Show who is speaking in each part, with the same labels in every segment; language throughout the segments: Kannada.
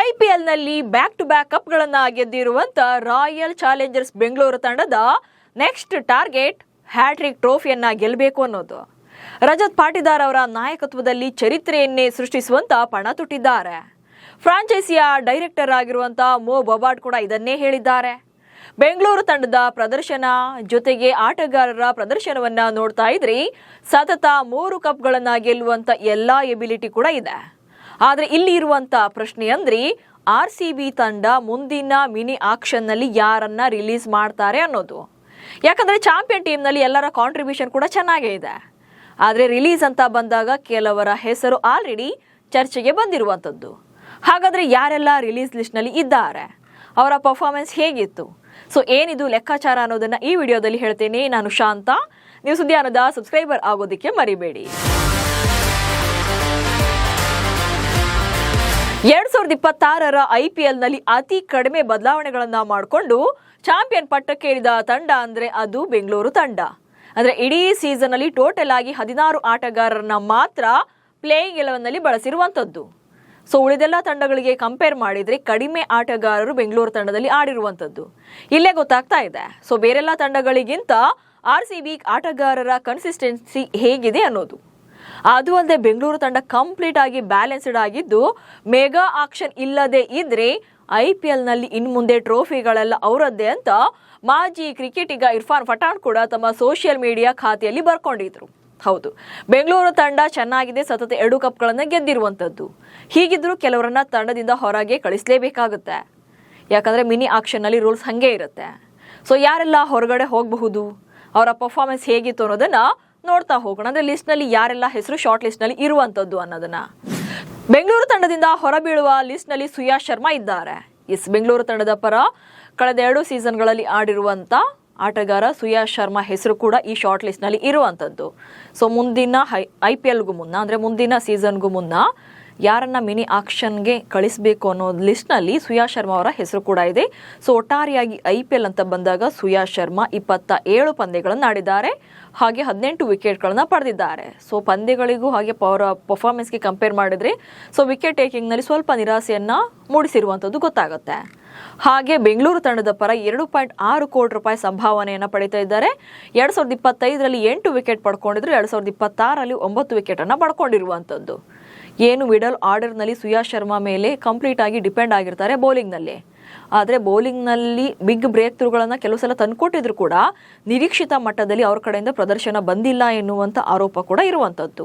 Speaker 1: ಐಪಿಎಲ್ನಲ್ಲಿ ಬ್ಯಾಕ್ ಟು ಬ್ಯಾಕ್ ಕಪ್ಗಳನ್ನು ಗೆದ್ದಿರುವಂತ ರಾಯಲ್ ಚಾಲೆಂಜರ್ಸ್ ಬೆಂಗಳೂರು ತಂಡದ ನೆಕ್ಸ್ಟ್ ಟಾರ್ಗೆಟ್ ಹ್ಯಾಟ್ರಿಕ್ ಟ್ರೋಫಿಯನ್ನ ಗೆಲ್ಲಬೇಕು ಅನ್ನೋದು. ರಜತ್ ಪಾಟಿದಾರ್ ಅವರ ನಾಯಕತ್ವದಲ್ಲಿ ಚರಿತ್ರೆಯನ್ನೇ ಸೃಷ್ಟಿಸುವಂತ ಪಣ ತೊಟ್ಟಿದ್ದಾರೆ. ಫ್ರಾಂಚೈಸಿಯ ಡೈರೆಕ್ಟರ್ ಆಗಿರುವಂತ ಮೋ ಬಬಾಟ್ ಕೂಡ ಇದನ್ನೇ ಹೇಳಿದ್ದಾರೆ. ಬೆಂಗಳೂರು ತಂಡದ ಪ್ರದರ್ಶನ ಜೊತೆಗೆ ಆಟಗಾರರ ಪ್ರದರ್ಶನವನ್ನ ನೋಡ್ತಾ ಇದ್ರಿ ಸತತ 3 ಕಪ್ಗಳನ್ನ ಗೆಲ್ಲುವಂತ ಎಲ್ಲಾ ಎಬಿಲಿಟಿ ಕೂಡ ಇದೆ. ಆದ್ರೆ ಇಲ್ಲಿ ಇರುವಂತ ಪ್ರಶ್ನೆ ಅಂದ್ರೆ RCB ತಂಡ ಮುಂದಿನ ಮಿನಿ ಆಕ್ಷನ್ ನಲ್ಲಿ ಯಾರನ್ನ ರಿಲೀಸ್ ಮಾಡ್ತಾರೆ ಅನ್ನೋದು. ಯಾಕಂದ್ರೆ ಚಾಂಪಿಯನ್ ಟೀಮ್ ನಲ್ಲಿ ಎಲ್ಲರ ಕಾಂಟ್ರಿಬ್ಯೂಷನ್ ಕೂಡ ಚೆನ್ನಾಗೇ ಇದೆ. ಆದ್ರೆ ರಿಲೀಸ್ ಅಂತ ಬಂದಾಗ ಕೆಲವರ ಹೆಸರು ಆಲ್ರೆಡಿ ಚರ್ಚೆಗೆ ಬಂದಿರುವಂತದ್ದು. ಹಾಗಾದ್ರೆ ಯಾರೆಲ್ಲ ರಿಲೀಸ್ ಲಿಸ್ಟ್ ನಲ್ಲಿ ಇದ್ದಾರೆ, ಅವರ ಪರ್ಫಾರ್ಮೆನ್ಸ್ ಹೇಗಿತ್ತು, ಸೊ ಏನಿದು ಲೆಕ್ಕಾಚಾರ ಅನ್ನೋದನ್ನ ಈ ವಿಡಿಯೋದಲ್ಲಿ ಹೇಳ್ತೇನೆ. ನಾನು ಶಾಂತ. ನೀವು ಸುದ್ದಿಯಾನದ ಸಬ್ಸ್ಕ್ರೈಬರ್ ಆಗೋದಕ್ಕೆ ಮರಿಬೇಡಿ. 2026ರ IPL ನಲ್ಲಿ ಅತಿ ಕಡಿಮೆ ಬದಲಾವಣೆಗಳನ್ನ ಮಾಡಿಕೊಂಡು ಚಾಂಪಿಯನ್ ಪಟ್ಟಕ್ಕೇರಿದ ತಂಡ ಅಂದ್ರೆ ಅದು ಬೆಂಗಳೂರು ತಂಡ. ಅಂದ್ರೆ ಇಡೀ ಸೀಸನ್ ಅಲ್ಲಿ ಟೋಟಲ್ ಆಗಿ 16 ಆಟಗಾರರನ್ನ ಮಾತ್ರ ಪ್ಲೇಯಿಂಗ್ 11 ನಲ್ಲಿ ಬಳಸಿರುವಂತದ್ದು. ಸೊ ಉಳಿದೆಲ್ಲ ತಂಡಗಳಿಗೆ ಕಂಪೇರ್ ಮಾಡಿದ್ರೆ ಕಡಿಮೆ ಆಟಗಾರರು ಬೆಂಗಳೂರು ತಂಡದಲ್ಲಿ ಆಡಿರುವಂತದ್ದು ಇಲ್ಲೇ ಗೊತ್ತಾಗ್ತಾ ಇದೆ. ಸೊ ಬೇರೆಲ್ಲ ತಂಡಗಳಿಗಿಂತ RCB ಆಟಗಾರರ ಕನ್ಸಿಸ್ಟೆನ್ಸಿ ಹೇಗಿದೆ ಅನ್ನೋದು. ಅದು ಅಲ್ಲದೆ ಬೆಂಗಳೂರು ತಂಡ ಕಂಪ್ಲೀಟ್ ಆಗಿ ಬ್ಯಾಲೆನ್ಸ್ಡ್ ಆಗಿದ್ದು ಮೆಗಾ ಆಕ್ಷನ್ ಇಲ್ಲದೆ ಇದ್ರೆ IPL ನಲ್ಲಿ ಇನ್ ಮುಂದೆ ಟ್ರೋಫಿಗಳೆಲ್ಲ ಅವರದ್ದೇ ಅಂತ ಮಾಜಿ ಕ್ರಿಕೆಟಿಗ ಇರ್ಫಾನ್ ಪಠಾಣ್ ಕೂಡ ತಮ್ಮ ಸೋಷಿಯಲ್ ಮೀಡಿಯಾ ಖಾತೆಯಲ್ಲಿ ಬರ್ಕೊಂಡಿದ್ರು. ಹೌದು, ಬೆಂಗಳೂರು ತಂಡ ಚೆನ್ನಾಗಿದೆ, ಸತತ 2 ಕಪ್ಗಳನ್ನು ಗೆದ್ದಿರುವಂತದ್ದು. ಹೀಗಿದ್ರು ಕೆಲವರನ್ನ ತಂಡದಿಂದ ಹೊರಗೆ ಕಳಿಸಲೇಬೇಕಾಗುತ್ತೆ. ಯಾಕಂದ್ರೆ ಮಿನಿ ಆಕ್ಷನ್ ನಲ್ಲಿ ರೂಲ್ಸ್ ಹಂಗೆ ಇರುತ್ತೆ. ಸೊ ಯಾರೆಲ್ಲ ಹೊರಗಡೆ ಹೋಗಬಹುದು, ಅವರ ಪರ್ಫಾರ್ಮೆನ್ಸ್ ಹೇಗಿತ್ತು ಅನ್ನೋದನ್ನ ನೋಡ್ತಾ ಹೋಗೋಣ. ಅಂದ್ರೆ ಲಿಸ್ಟ್ ನಲ್ಲಿ ಯಾರೆಲ್ಲ ಹೆಸರು ಶಾರ್ಟ್ ಲಿಸ್ಟ್ ನಲ್ಲಿ ಇರುವಂತದ್ದು ಅನ್ನೋದನ್ನ. ಬೆಂಗಳೂರು ತಂಡದಿಂದ ಹೊರಬೀಳುವ ಲಿಸ್ಟ್ ನಲ್ಲಿ ಸುಯಾಶ್ ಶರ್ಮಾ ಇದ್ದಾರೆ. ಬೆಂಗಳೂರು ತಂಡದ ಪರ ಕಳೆದ 2 ಸೀಸನ್ಗಳಲ್ಲಿ ಆಡಿರುವಂತ ಆಟಗಾರ ಸುಯಾಶ್ ಶರ್ಮಾ ಹೆಸರು ಕೂಡ ಈ ಶಾರ್ಟ್ ಲಿಸ್ಟ್ ನಲ್ಲಿ ಇರುವಂತದ್ದು. ಸೊ ಮುಂದಿನ IPLಗೂ ಮುನ್ನ ಅಂದ್ರೆ ಮುಂದಿನ ಸೀಸನ್ಗೂ ಮುನ್ನ ಯಾರನ್ನ ಮಿನಿ ಆಕ್ಷನ್ಗೆ ಕಳಿಸಬೇಕು ಅನ್ನೋ ಲಿಸ್ಟ್ ನಲ್ಲಿ ಸುಯಾಶ್ ಶರ್ಮಾ ಅವರ ಹೆಸರು ಕೂಡ ಇದೆ. ಸೊ ಒಟ್ಟಾರೆಯಾಗಿ IPL ಅಂತ ಬಂದಾಗ ಸುಯಾಶ್ ಶರ್ಮಾ 27 ಪಂದ್ಯಗಳನ್ನು ಆಡಿದ್ದಾರೆ, ಹಾಗೆ 18 ವಿಕೆಟ್ಗಳನ್ನ ಪಡೆದಿದ್ದಾರೆ. ಸೊ ಪಂದ್ಯಗಳಿಗೂ ಹಾಗೆ ಅವರ ಪರ್ಫಾರ್ಮೆನ್ಸ್ಗೆ ಕಂಪೇರ್ ಮಾಡಿದ್ರೆ ಸೊ ವಿಕೆಟ್ ಟೇಕಿಂಗ್ ನಲ್ಲಿ ಸ್ವಲ್ಪ ನಿರಾಸೆಯನ್ನ ಮೂಡಿಸಿರುವಂತದ್ದು ಗೊತ್ತಾಗುತ್ತೆ. ಹಾಗೆ ಬೆಂಗಳೂರು ತಂಡದ ಪರ 2.6 ಕೋಟಿ ರೂಪಾಯಿ ಸಂಭಾವನೆಯನ್ನ ಪಡಿತಾ ಇದ್ದಾರೆ. 2025ರಲ್ಲಿ 8 ವಿಕೆಟ್ ಪಡ್ಕೊಂಡಿದ್ರು, 2026ರಲ್ಲಿ 9 ವಿಕೆಟ್ ಅನ್ನ ಪಡ್ಕೊಂಡಿರುವಂತದ್ದು. ಏನು ಮಿಡಲ್ ಆರ್ಡರ್ ನಲ್ಲಿ ಸುಯಾಶ್ ಶರ್ಮಾ ಮೇಲೆ ಕಂಪ್ಲೀಟ್ ಆಗಿ ಡಿಪೆಂಡ್ ಆಗಿರ್ತಾರೆ ಬೌಲಿಂಗ್ ನಲ್ಲಿ. ಆದ್ರೆ ಬೌಲಿಂಗ್ ನಲ್ಲಿ ಬಿಗ್ ಬ್ರೇಕ್ ಥ್ರೂಗಳನ್ನ ಕೆಲವು ಸಲ ತಂದ್ಕೊಟ್ಟಿದ್ರು ಕೂಡ ನಿರೀಕ್ಷಿತ ಮಟ್ಟದಲ್ಲಿ ಅವ್ರ ಕಡೆಯಿಂದ ಪ್ರದರ್ಶನ ಬಂದಿಲ್ಲ ಎನ್ನುವಂತ ಆರೋಪ ಕೂಡ ಇರುವಂತದ್ದು.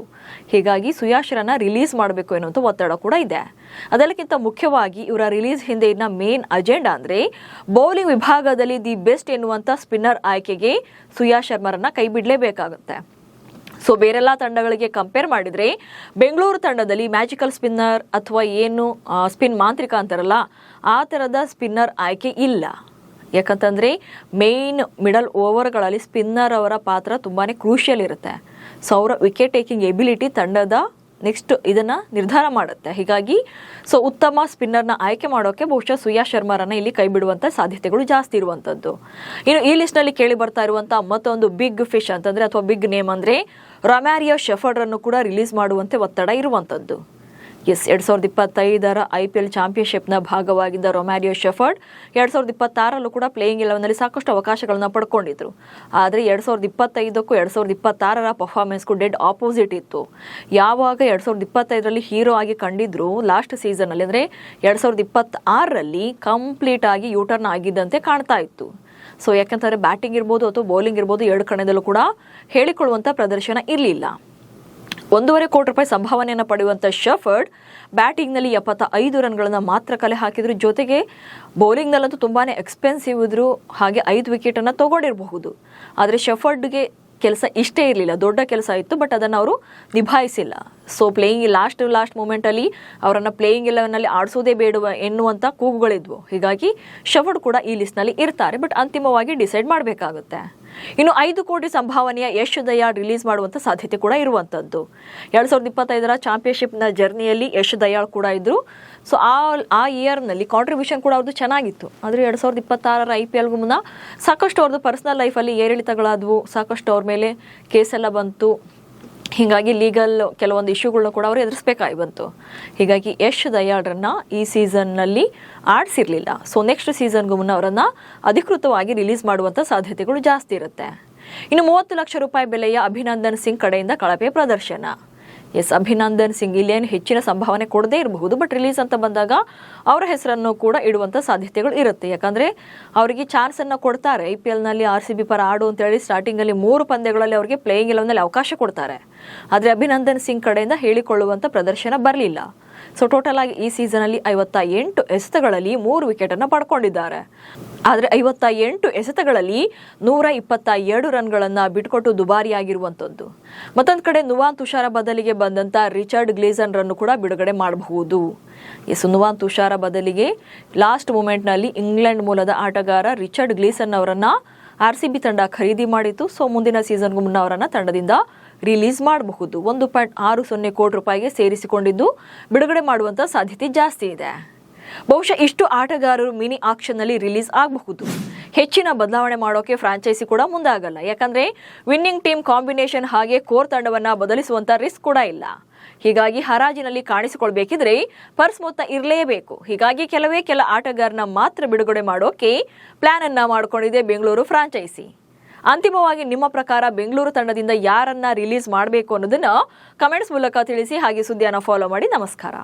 Speaker 1: ಹೀಗಾಗಿ ಸುಯಾಶ್ರನ್ನ ರಿಲೀಸ್ ಮಾಡಬೇಕು ಎನ್ನುವಂತ ಒತ್ತಡ ಕೂಡ ಇದೆ. ಅದೆಲ್ಲಕ್ಕಿಂತ ಮುಖ್ಯವಾಗಿ ಇವರ ರಿಲೀಸ್ ಹಿಂದೆ ಇನ್ನ ಮೇನ್ ಅಜೆಂಡಾ ಅಂದ್ರೆ ಬೌಲಿಂಗ್ ವಿಭಾಗದಲ್ಲಿ ದಿ ಬೆಸ್ಟ್ ಎನ್ನುವಂತ ಸ್ಪಿನ್ನರ್ ಆಯ್ಕೆಗೆ ಸುಯಾಶ್ ಶರ್ಮಾರನ್ನ ಕೈ ಬಿಡಲೇಬೇಕಾಗುತ್ತೆ. ಸೊ ಬೇರೆಲ್ಲ ತಂಡಗಳಿಗೆ ಕಂಪೇರ್ ಮಾಡಿದ್ರೆ ಬೆಂಗಳೂರು ತಂಡದಲ್ಲಿ ಮ್ಯಾಜಿಕಲ್ ಸ್ಪಿನ್ನರ್ ಅಥವಾ ಏನು ಸ್ಪಿನ್ ಮಾಂತ್ರಿಕ ಅಂತಾರಲ್ಲ ಆ ಥರದ ಸ್ಪಿನ್ನರ್ ಆಯ್ಕೆ ಇಲ್ಲ. ಯಾಕಂತಂದ್ರೆ ಮೇನ್ ಮಿಡಲ್ ಓವರ್ಗಳಲ್ಲಿ ಸ್ಪಿನ್ನರ್ ಅವರ ಪಾತ್ರ ತುಂಬಾನೇ ಕ್ರೂಷಿಯಲ್ ಇರುತ್ತೆ. ಸೊ ಅವರ ವಿಕೆಟ್ ಟೇಕಿಂಗ್ ಎಬಿಲಿಟಿ ತಂಡದ ನೆಕ್ಸ್ಟ್ ಇದನ್ನ ನಿರ್ಧಾರ ಮಾಡುತ್ತೆ. ಹೀಗಾಗಿ ಸೊ ಉತ್ತಮ ಸ್ಪಿನ್ನರ್ನ ಆಯ್ಕೆ ಮಾಡೋಕೆ ಬಹುಶಃ ಸುಯಾಶ್ ಶರ್ಮಾರನ್ನ ಇಲ್ಲಿ ಕೈ ಬಿಡುವಂತ ಸಾಧ್ಯತೆಗಳು ಜಾಸ್ತಿ ಇರುವಂತದ್ದು. ಇನ್ನು ಈ ಲಿಸ್ಟ್ ನಲ್ಲಿ ಕೇಳಿ ಬರ್ತಾ ಇರುವಂತಹ ಮತ್ತೊಂದು ಬಿಗ್ ಫಿಶ್ ಅಂತಂದ್ರೆ ಅಥವಾ ಬಿಗ್ ನೇಮ್ ಅಂದ್ರೆ ರೊಮ್ಯಾರಿಯೋ ಶೆಫರ್ಡ್ ಅನ್ನು ಕೂಡ ರಿಲೀಸ್ ಮಾಡುವಂತೆ ಒತ್ತಡ ಇರುವಂತದ್ದು. 2025ರ IPL ಚಾಂಪಿಯನ್ಶಿಪ್ನ ಭಾಗವಾಗಿದ್ದ ರೊಮ್ಯಾರಿಯೋ ಶೆಫರ್ಡ್ 2026ರಲ್ಲೂ ಕೂಡ ಪ್ಲೇಯಿಂಗ್ 11ನಲ್ಲಿ ಸಾಕಷ್ಟು ಅವಕಾಶಗಳನ್ನ ಪಡ್ಕೊಂಡಿದ್ರು. ಆದರೆ 2025ಕ್ಕೂ 2026ರ ಪರ್ಫಾರ್ಮೆನ್ಸ್ಗೂ ಡೆಡ್ ಆಪೋಸಿಟ್ ಇತ್ತು. ಯಾವಾಗ 2025ರಲ್ಲಿ ಹೀರೋ ಆಗಿ ಕಂಡಿದ್ರು ಲಾಸ್ಟ್ ಸೀಸನ್ ಅಲ್ಲಿ ಅಂದ್ರೆ 2026ರಲ್ಲಿ ಕಂಪ್ಲೀಟ್ ಆಗಿ ಯೂಟರ್ನ್ ಆಗಿದ್ದಂತೆ ಕಾಣ್ತಾ ಇತ್ತು. ಸೊ ಯಾಕಂತಂದ್ರೆ ಬ್ಯಾಟಿಂಗ್ ಇರ್ಬೋದು ಅಥವಾ ಬೌಲಿಂಗ್ ಇರ್ಬೋದು 2 ಕಣದಲ್ಲೂ ಕೂಡ ಹೇಳಿಕೊಳ್ಳುವಂತ ಪ್ರದರ್ಶನ ಇರಲಿಲ್ಲ. 1.5 ಕೋಟಿ ರೂಪಾಯಿ ಸಂಭಾವನೆಯನ್ನು ಪಡೆಯುವಂತ ಶೆಫರ್ಡ್ ಬ್ಯಾಟಿಂಗ್ ನಲ್ಲಿ 75 ರನ್ಗಳನ್ನ ಮಾತ್ರ ಕಲೆ ಹಾಕಿದ್ರು. ಜೊತೆಗೆ ಬೌಲಿಂಗ್ ನಲ್ಲಂತೂ ತುಂಬಾನೇ ಎಕ್ಸ್ಪೆನ್ಸಿವ್ ಇದ್ರು, ಹಾಗೆ 5 ವಿಕೆಟ್ ಅನ್ನ ತಗೊಂಡಿರಬಹುದು. ಆದ್ರೆ ಶೆಫರ್ಡ್ಗೆ ಕೆಲಸ ಇಷ್ಟೇ ಇರಲಿಲ್ಲ, ದೊಡ್ಡ ಕೆಲಸ ಇತ್ತು, ಬಟ್ ಅದನ್ನು ಅವರು ನಿಭಾಯಿಸಿಲ್ಲ. ಸೊ ಪ್ಲೇಯಿಂಗ್ ಲಾಸ್ಟ್ ಮೂಮೆಂಟ್ ಅಲ್ಲಿ ಅವರನ್ನ ಪ್ಲೇಯಿಂಗ್ 11 ನಲ್ಲಿ ಆಡಿಸೋದೇ ಬೇಡುವ ಎನ್ನುವಂತ ಕೂಗುಗಳಿದ್ವು. ಹೀಗಾಗಿ ಶೆಫರ್ಡ್ ಕೂಡ ಈ ಲಿಸ್ಟ್ ನಲ್ಲಿ ಇರ್ತಾರೆ, ಬಟ್ ಅಂತಿಮವಾಗಿ ಡಿಸೈಡ್ ಮಾಡಬೇಕಾಗುತ್ತೆ. ಇನ್ನು 5 ಕೋಟಿ ಸಂಭಾವನೆಯ ಯಶ್ ದಯಾಳ್ ರಿಲೀಸ್ ಮಾಡುವಂತ ಸಾಧ್ಯತೆ ಕೂಡ ಇರುವಂತದ್ದು. 2025ರ ಚಾಂಪಿಯನ್ಶಿಪ್ ನ ಜರ್ನಿಯಲ್ಲಿ ಯಶ್ ದಯಾಳ್ ಕೂಡ ಇದ್ರು. ಸೊ ಆ ಇಯರ್ ನಲ್ಲಿ ಕಾಂಟ್ರಿಬ್ಯೂಷನ್ ಕೂಡ ಅವ್ರದ್ದು ಚೆನ್ನಾಗಿತ್ತು. ಆದ್ರೆ 2026ರ IPLಗೂ ಮುನ್ನ ಸಾಕಷ್ಟು ಅವ್ರದ್ದು ಪರ್ಸನಲ್ ಲೈಫ್ ಅಲ್ಲಿ ಏರಿಳಿತಗಳಾದವು, ಸಾಕಷ್ಟು ಅವ್ರ ಮೇಲೆ ಕೇಸ್ ಎಲ್ಲ ಬಂತು. ಹೀಗಾಗಿ ಲೀಗಲ್ ಕೆಲವೊಂದು ಇಶ್ಯೂಗಳನ್ನ ಕೂಡ ಅವರು ಎದುರಿಸಬೇಕಾಗಿ ಬಂತು. ಹೀಗಾಗಿ ಯಶ್ ದಯಾಳ್ರನ್ನ ಈ ಸೀಸನ್ನಲ್ಲಿ ಆಡಿಸಿರಲಿಲ್ಲ. ಸೊ ನೆಕ್ಸ್ಟ್ ಸೀಸನ್ಗೂ ಮುನ್ನ ಅವರನ್ನು ಅಧಿಕೃತವಾಗಿ ರಿಲೀಸ್ ಮಾಡುವಂಥ ಸಾಧ್ಯತೆಗಳು ಜಾಸ್ತಿ ಇರುತ್ತೆ. ಇನ್ನು 30 ಲಕ್ಷ ರೂಪಾಯಿ ಬೆಲೆಯ ಅಭಿನಂದನ್ ಸಿಂಗ್ ಕಡೆಯಿಂದ ಕಳಪೆ ಪ್ರದರ್ಶನ. ಅಭಿನಂದನ್ ಸಿಂಗ್ ಇಲ್ಲೇನು ಹೆಚ್ಚಿನ ಸಂಭಾವನೆ ಕೊಡದೇ ಇರಬಹುದು, ಬಟ್ ರಿಲೀಸ್ ಅಂತ ಬಂದಾಗ ಅವರ ಹೆಸರನ್ನು ಕೂಡ ಇಡುವಂಥ ಸಾಧ್ಯತೆಗಳು ಇರುತ್ತೆ. ಯಾಕಂದರೆ ಅವರಿಗೆ ಚಾನ್ಸನ್ನು ಕೊಡ್ತಾರೆ. IPLನಲ್ಲಿ RCB ಪರ ಆಡು ಅಂತೇಳಿ ಸ್ಟಾರ್ಟಿಂಗಲ್ಲಿ 3 ಪಂದ್ಯಗಳಲ್ಲಿ ಅವರಿಗೆ ಪ್ಲೇಯಿಂಗ್ 11ನಲ್ಲಿ ಅವಕಾಶ ಕೊಡ್ತಾರೆ. ಆದರೆ ಅಭಿನಂದನ್ ಸಿಂಗ್ ಕಡೆಯಿಂದ ಹೇಳಿಕೊಳ್ಳುವಂಥ ಪ್ರದರ್ಶನ ಬರಲಿಲ್ಲ. ಸೊ ಟೋಟಲ್ ಆಗಿ ಈ ಸೀಸನಲ್ಲಿ 58 ಎಸೆತಗಳಲ್ಲಿ 3 ವಿಕೆಟನ್ನು ಪಡ್ಕೊಂಡಿದ್ದಾರೆ. ಆದರೆ 58 ಎಸೆತಗಳಲ್ಲಿ 122 ರನ್ಗಳನ್ನು ಬಿಟ್ಕೊಟ್ಟು ದುಬಾರಿಯಾಗಿರುವಂಥದ್ದು. ಮತ್ತೊಂದು ಕಡೆ ನುವಾನ್ ತುಷಾರ ಬದಲಿಗೆ ಬಂದಂಥ ರಿಚರ್ಡ್ ಗ್ಲೀಸನ್ ರನ್ನು ಕೂಡ ಬಿಡುಗಡೆ ಮಾಡಬಹುದು. ನುವಾನ್ ತುಷಾರ ಬದಲಿಗೆ ಲಾಸ್ಟ್ ಮೂಮೆಂಟ್ನಲ್ಲಿ ಇಂಗ್ಲೆಂಡ್ ಮೂಲದ ಆಟಗಾರ ರಿಚರ್ಡ್ ಗ್ಲೀಸನ್ ಅವರನ್ನು RCB ತಂಡ ಖರೀದಿ ಮಾಡಿತ್ತು. ಸೊ ಮುಂದಿನ ಸೀಸನ್ಗೂ ಮುನ್ನ ಅವರನ್ನು ತಂಡದಿಂದ ರಿಲೀಸ್ ಮಾಡಬಹುದು. 1.60 ಕೋಟಿ ರೂಪಾಯಿಗೆ ಸೇರಿಸಿಕೊಂಡಿದ್ದು ಬಿಡುಗಡೆ ಮಾಡುವಂಥ ಸಾಧ್ಯತೆ ಜಾಸ್ತಿ ಇದೆ. ಬಹುಶಃ ಇಷ್ಟು ಆಟಗಾರರು ಮಿನಿ ಆಕ್ಷನ್ನಲ್ಲಿ ರಿಲೀಸ್ ಆಗಬಹುದು. ಹೆಚ್ಚಿನ ಬದಲಾವಣೆ ಮಾಡೋಕೆ ಫ್ರಾಂಚೈಸಿ ಕೂಡ ಮುಂದಾಗಲ್ಲ. ಯಾಕಂದರೆ ವಿನ್ನಿಂಗ್ ಟೀಮ್ ಕಾಂಬಿನೇಷನ್ ಹಾಗೆ ಕೋರ್ ತಂಡವನ್ನು ಬದಲಿಸುವಂಥ ರಿಸ್ಕ್ ಕೂಡ ಇಲ್ಲ. ಹೀಗಾಗಿ ಹರಾಜಿನಲ್ಲಿ ಕಾಣಿಸಿಕೊಳ್ಬೇಕಿದ್ರೆ ಪರ್ಸ್ ಮೊತ್ತ ಇರಲೇಬೇಕು. ಹೀಗಾಗಿ ಕೆಲ ಆಟಗಾರನ ಮಾತ್ರ ಬಿಡುಗಡೆ ಮಾಡೋಕೆ ಪ್ಲಾನ್ ಅನ್ನ ಮಾಡಿಕೊಂಡಿದೆ ಬೆಂಗಳೂರು ಫ್ರಾಂಚೈಸಿ. ಅಂತಿಮವಾಗಿ ನಿಮ್ಮ ಪ್ರಕಾರ ಬೆಂಗಳೂರು ತಂಡದಿಂದ ಯಾರನ್ನ ರಿಲೀಸ್ ಮಾಡಬೇಕು ಅನ್ನೋದನ್ನ ಕಮೆಂಟ್ಸ್ ಮೂಲಕ ತಿಳಿಸಿ. ಹಾಗೆ ಸುದ್ದಿಯನ್ನು ಫಾಲೋ ಮಾಡಿ. ನಮಸ್ಕಾರ.